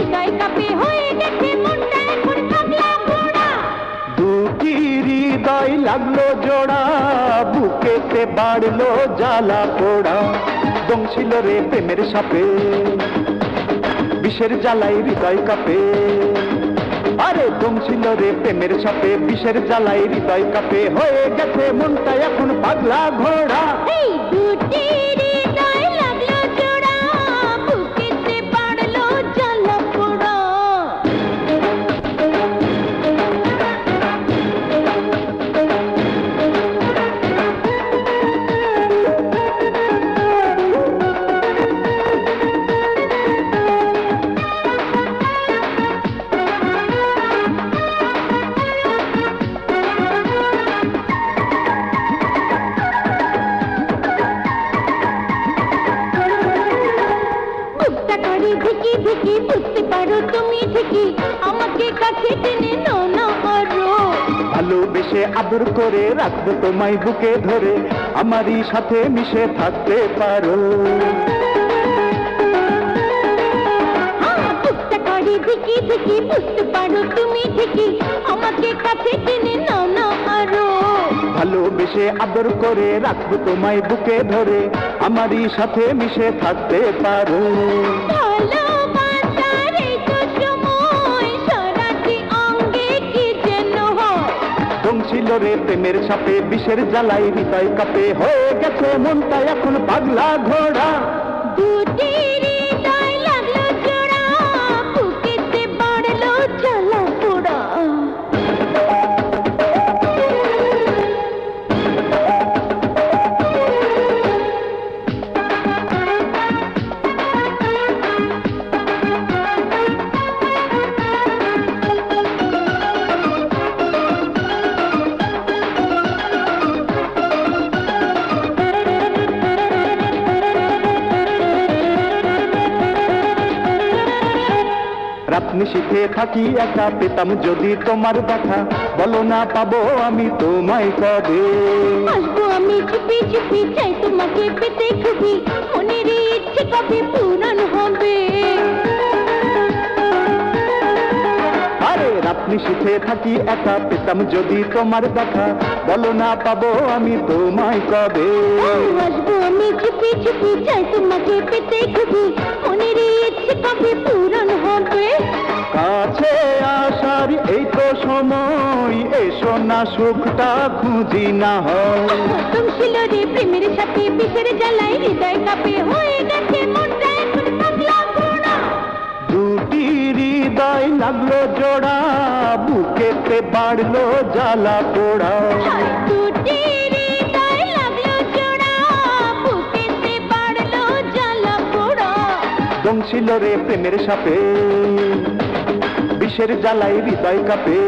হৃদয় কাঁপে হয়ে গেছে মনটা এখন পাগলা ঘোড়া। দুটি হৃদয় লাগলো জোড়া, বুকেতে বাড়লো জ্বালা পোড়া। দংশিল রে প্রেমের সাপে, বিষের জ্বালাই হৃদয় কাঁপে। আরে দংশিল রে প্রেমের সাপে, বিষের জ্বালাই হৃদয় কাঁপে হয়ে গেছে মনটা এখন পাগলা ঘোড়া। এই দুটি হৃদয় লাগলো জোড়া, বুকেতে বাড়লো জ্বালা পোড়া। ধিকি ধিকি বুঝতে পারো তুমি ঠিকই, আমাকে কাছে টেনে নাও না আরো। ভালোবেসে আদর করে রাখবো তোমায় বুকে ধরে, আমারই সাথে মিশে থাকতে পারো। বুঝতে পারি ধিকি ধিকি বুঝতে পারো তুমি ঠিকই, আমাকে কাছে টেনে নাও না আরো। ভালোবেসে আদর করে রাখবো তোমায় বুকে ধরে, আমারই সাথে মিশে থাকতে পারো। ভালোবাসার এই তো সময়, সারাটি অঙ্গে কি যেন হয়। দংশিল রে প্রেমের সাপে, বিষের জ্বালাই হৃদয় কাঁপে হয়ে গেছে মনটা এখন পাগলা ঘোড়া। দুটি হৃদয় লাগলো জোড়া, বুকেতে বাড়লো জ্বালা পোড়া। রাত নিশীথে থাকি একা, পেতাম যদি তোমার দেখা, বলো না পাবো আমি তোমায় কবে। আসবো আমি চুপি চুপি, চাই তোমাকে পেতে খুবই, মনের ইচ্ছে কবে পূরণ হবে। আরে রাত নিশীথে থাকি একা, পেতাম যদি তোমার দেখা, বলো না পাবো আমি তোমায় কবে। আসবো আমি চুপি চুপি, চাই তোমাকে পেতে খুবই, মনের ইচ্ছে কবে পূরণ হবে। কাছে আসার এই তো সময়, এসো না সুখটা খুঁজি না হয়। দংশিল রে প্রেমের সাথে, বিষের জ্বালাই হৃদয় কাঁপে হয়ে গেছে মনটা এখন পাগলা ঘোড়া। দুটি হৃদয় লাগলো জোড়া, বুকেতে বাড়লো জ্বালা পোড়া। দুটি হৃদয় লাগলো জোড়া, বুকেতে বাড়লো জ্বালা পোড়া। দংশিল রে প্রেমের সাপে, বিষের জ্বালাই হৃদয় কাঁপে।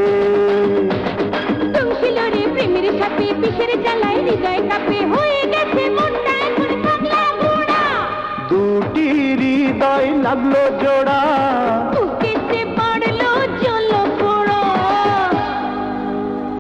দংশিল রে প্রেমের সাথে, বিষের জ্বালাই হৃদয় কাঁপে হয়ে গেছে মনটা এখন পাগলা ঘোড়া। দুটি হৃদয় লাগলো জোড়া,